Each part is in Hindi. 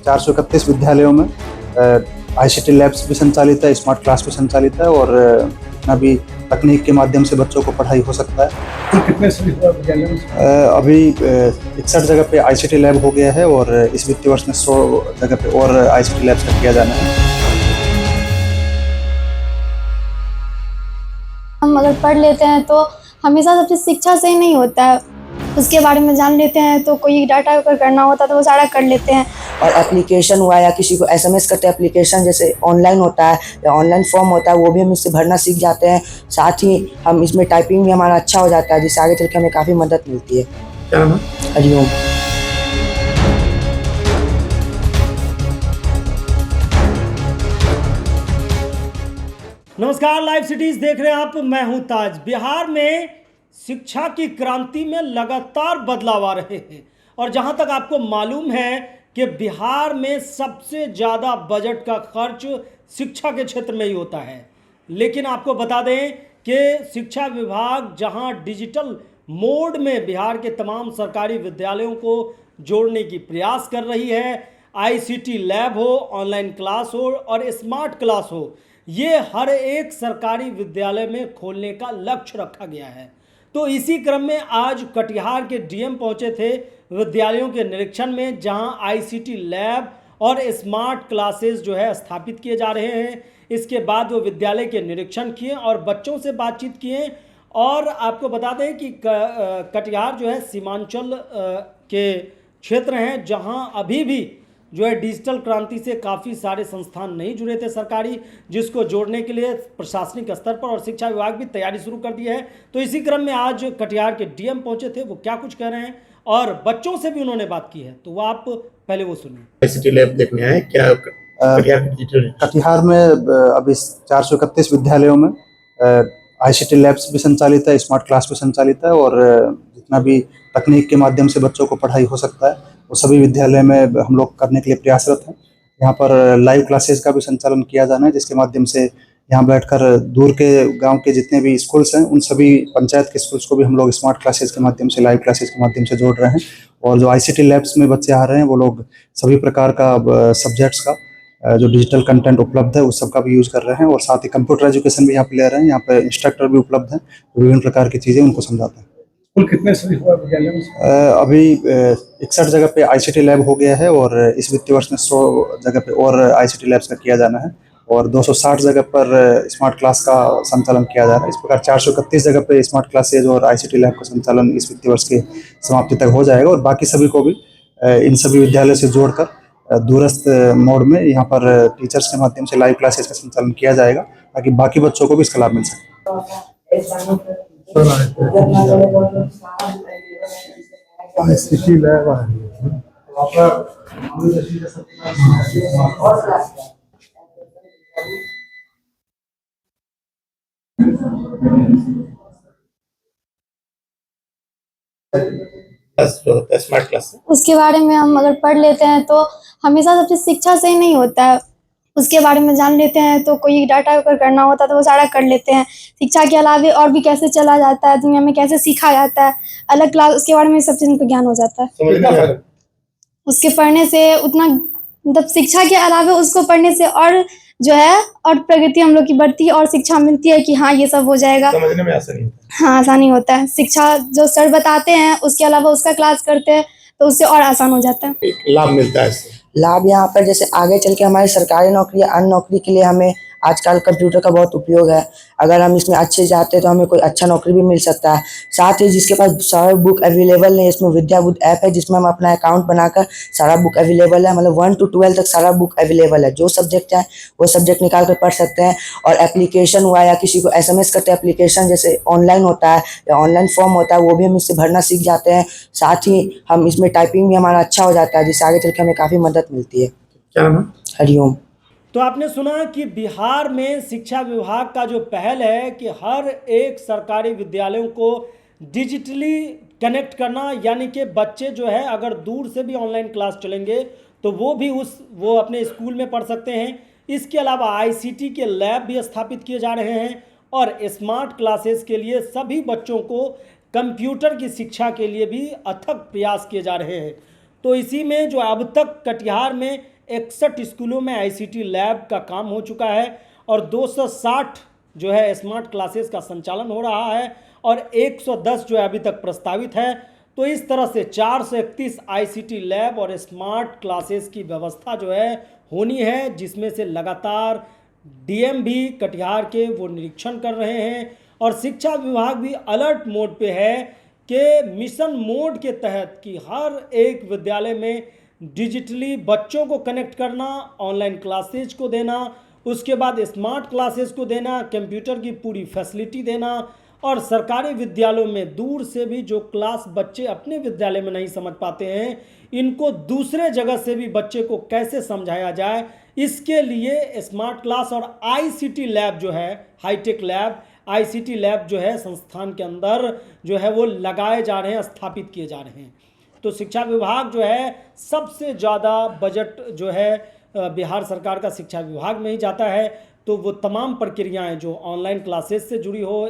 431 विद्यालयों में ICT लैब्स भी संचालित है, स्मार्ट क्लास भी संचालित है और जितना भी तकनीक के माध्यम से बच्चों को पढ़ाई हो सकता है। तो कितने विद्यालयों में अभी 61 जगह पे ICT लैब हो गया है और इस वित्तीय वर्ष में 100 जगह पे और ICT लैब्स का किया जाना है। हम अगर पढ़ लेते हैं तो हमेशा सब चीज़ शिक्षा से ही नहीं होता है, उसके बारे में जान लेते हैं तो कोई डाटा अगर करना होता है तो वो सारा कर लेते हैं। और एप्लीकेशन हुआ या किसी को SMS करते एप्लीकेशन जैसे ऑनलाइन होता है या ऑनलाइन फॉर्म होता है वो भी हम इससे भरना सीख जाते हैं। साथ ही हम इसमें टाइपिंग भी हमारा अच्छा हो जाता है जिससे आगे चल के हमें काफ़ी मदद मिलती है। क्या नाम है? हरिओम। नमस्कार, लाइव सिटीज देख रहे हैं आप, मैं हूं ताज। बिहार में शिक्षा की क्रांति में लगातार बदलाव आ रहे हैं और जहां तक आपको मालूम है कि बिहार में सबसे ज़्यादा बजट का खर्च शिक्षा के क्षेत्र में ही होता है, लेकिन आपको बता दें कि शिक्षा विभाग जहां डिजिटल मोड में बिहार के तमाम सरकारी विद्यालयों को जोड़ने की प्रयास कर रही है, ICT लैब हो, ऑनलाइन क्लास हो और स्मार्ट क्लास हो, ये हर एक सरकारी विद्यालय में खोलने का लक्ष्य रखा गया है। तो इसी क्रम में आज कटिहार के DM पहुंचे थे विद्यालयों के निरीक्षण में, जहां ICT लैब और स्मार्ट क्लासेस जो है स्थापित किए जा रहे हैं। इसके बाद वो विद्यालय के निरीक्षण किए और बच्चों से बातचीत किए। और आपको बता दें कि कटिहार जो है सीमांचल के क्षेत्र हैं, जहां अभी भी जो है डिजिटल क्रांति से काफ़ी सारे संस्थान नहीं जुड़े थे सरकारी, जिसको जोड़ने के लिए प्रशासनिक स्तर पर और शिक्षा विभाग भी तैयारी शुरू कर दी है। तो इसी क्रम में आज कटिहार के DM पहुंचे थे, वो क्या कुछ कह रहे हैं और बच्चों से भी उन्होंने बात की है, तो वो आप पहले वो सुनिए। ICT लैब देखने आए क्या? कटिहार में अभी 431 विद्यालयों में ICT लैब्स भी संचालित है, स्मार्ट क्लास भी संचालित है और जितना भी तकनीक के माध्यम से बच्चों को पढ़ाई हो सकता है वो सभी विद्यालय में हम लोग करने के लिए प्रयासरत हैं। यहाँ पर लाइव क्लासेस का भी संचालन किया जाना है, जिसके माध्यम से यहाँ बैठकर दूर के गांव के जितने भी स्कूल्स हैं उन सभी पंचायत के स्कूल्स को भी हम लोग स्मार्ट क्लासेस के माध्यम से, लाइव क्लासेस के माध्यम से जोड़ रहे हैं। और जो ICT लैब्स में बच्चे आ रहे हैं वो लोग सभी प्रकार का सब्जेक्ट्स का जो डिजिटल कंटेंट उपलब्ध है उस सब का भी यूज़ कर रहे हैं और साथ ही कंप्यूटर एजुकेशन भी यहाँ पे ले रहे हैं। यहाँ पे इंस्ट्रक्टर भी उपलब्ध हैं, विभिन्न प्रकार की चीज़ें उनको समझाते हैं। कुल कितने विद्यालयों में अभी 61 जगह पे ICT लैब हो गया है और इस वित्तीय वर्ष में 100 जगह पे और ICT लैब्स का किया जाना है और 260 जगह पर स्मार्ट क्लास का संचालन किया जा रहा है। इस प्रकार 431 जगह पे स्मार्ट क्लासेज और ICT लैब का संचालन इस वित्तीय वर्ष की समाप्ति तक हो जाएगा और बाकी सभी को भी इन सभी विद्यालय से जोड़कर दूरस्थ मोड में यहाँ पर टीचर्स के माध्यम से लाइव क्लासेस का संचालन किया जाएगा ताकि बाकी बच्चों को भी इसका लाभ मिल सके। ICT लैब स्मार्ट क्लास, उसके बारे में हम अगर पढ़ लेते हैं तो हमेशा सब चीज़ शिक्षा से ही नहीं होता है, उसके बारे में जान लेते हैं तो कोई डाटा अगर करना होता है तो वो सारा कर लेते हैं। शिक्षा के अलावा और भी कैसे चला जाता है, दुनिया में कैसे सीखा जाता है, अलग क्लास, उसके बारे में सब चीज़ उनको ज्ञान हो जाता है। उसके पढ़ने से उतना मतलब शिक्षा के अलावा उसको पढ़ने से और जो है और प्रगति हम लोग की बढ़ती है और शिक्षा मिलती है कि हाँ ये सब हो जाएगा, समझने में आसानी होता है। हाँ आसानी होता है। शिक्षा जो सर बताते हैं उसके अलावा उसका क्लास करते हैं तो उससे और आसान हो जाता है, एक लाभ मिलता है इससे। लाभ यहाँ पर जैसे आगे चल के हमारी सरकारी नौकरी या अन्य नौकरी के लिए हमें आजकल कंप्यूटर का बहुत उपयोग है। अगर हम इसमें अच्छे जाते हैं तो हमें कोई अच्छा नौकरी भी मिल सकता है। साथ ही जिसके पास सारा बुक अवेलेबल नहीं, इसमें विद्या बुक ऐप है जिसमें हम अपना अकाउंट बनाकर सारा बुक अवेलेबल है, मतलब 1 to 12 तक सारा बुक अवेलेबल है। जो सब्जेक्ट है वो सब्जेक्ट निकाल कर पढ़ सकते हैं। और एप्लीकेशन हुआ या किसी को SMS करते एप्लीकेशन जैसे ऑनलाइन होता है या ऑनलाइन फॉर्म होता है वो भी हम इससे भरना सीख जाते हैं। साथ ही हम इसमें टाइपिंग भी हमारा अच्छा हो जाता है जिससे आगे चल के हमें काफ़ी मदद मिलती है। क्या नाम है? हरिओम। तो आपने सुना कि बिहार में शिक्षा विभाग का जो पहल है कि हर एक सरकारी विद्यालयों को डिजिटली कनेक्ट करना, यानी कि बच्चे जो है अगर दूर से भी ऑनलाइन क्लास चलेंगे तो वो अपने स्कूल में पढ़ सकते हैं। इसके अलावा ICT के लैब भी स्थापित किए जा रहे हैं और स्मार्ट क्लासेस के लिए सभी बच्चों को कंप्यूटर की शिक्षा के लिए भी अथक प्रयास किए जा रहे हैं। तो इसी में जो अब तक कटिहार में 61 स्कूलों में ICT लैब का काम हो चुका है और 260 जो है स्मार्ट क्लासेस का संचालन हो रहा है और 110 जो है अभी तक प्रस्तावित है। तो इस तरह से 431 ICT लैब और स्मार्ट क्लासेस की व्यवस्था जो है होनी है, जिसमें से लगातार DM भी कटिहार के वो निरीक्षण कर रहे हैं और शिक्षा विभाग भी अलर्ट मोड पे है कि मिशन मोड के तहत कि हर एक विद्यालय में डिजिटली बच्चों को कनेक्ट करना, ऑनलाइन क्लासेज को देना, उसके बाद स्मार्ट क्लासेस को देना, कंप्यूटर की पूरी फैसिलिटी देना और सरकारी विद्यालयों में दूर से भी जो क्लास बच्चे अपने विद्यालय में नहीं समझ पाते हैं, इनको दूसरे जगह से भी बच्चे को कैसे समझाया जाए, इसके लिए स्मार्ट क्लास और ICT लैब जो है, हाईटेक लैब, ICT लैब जो है संस्थान के अंदर जो है वो लगाए जा रहे हैं, स्थापित किए जा रहे हैं। तो शिक्षा विभाग जो है सबसे ज़्यादा बजट जो है बिहार सरकार का शिक्षा विभाग में ही जाता है। तो वो तमाम प्रक्रियाएं जो ऑनलाइन क्लासेस से जुड़ी हो,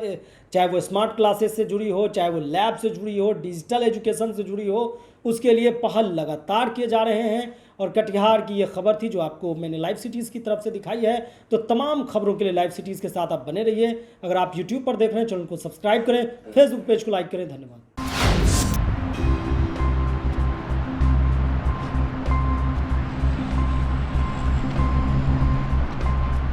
चाहे वो स्मार्ट क्लासेस से जुड़ी हो, चाहे वो लैब से जुड़ी हो, डिजिटल एजुकेशन से जुड़ी हो, उसके लिए पहल लगातार किए जा रहे हैं। और कटिहार की ये खबर थी जो आपको मैंने लाइव सिटीज़ की तरफ से दिखाई है। तो तमाम खबरों के लिए लाइव सिटीज़ के साथ आप बने रहिए। अगर आप यूट्यूब पर देख रहे हैं, चैनल को सब्सक्राइब करें, फेसबुक पेज को लाइक करें। धन्यवाद।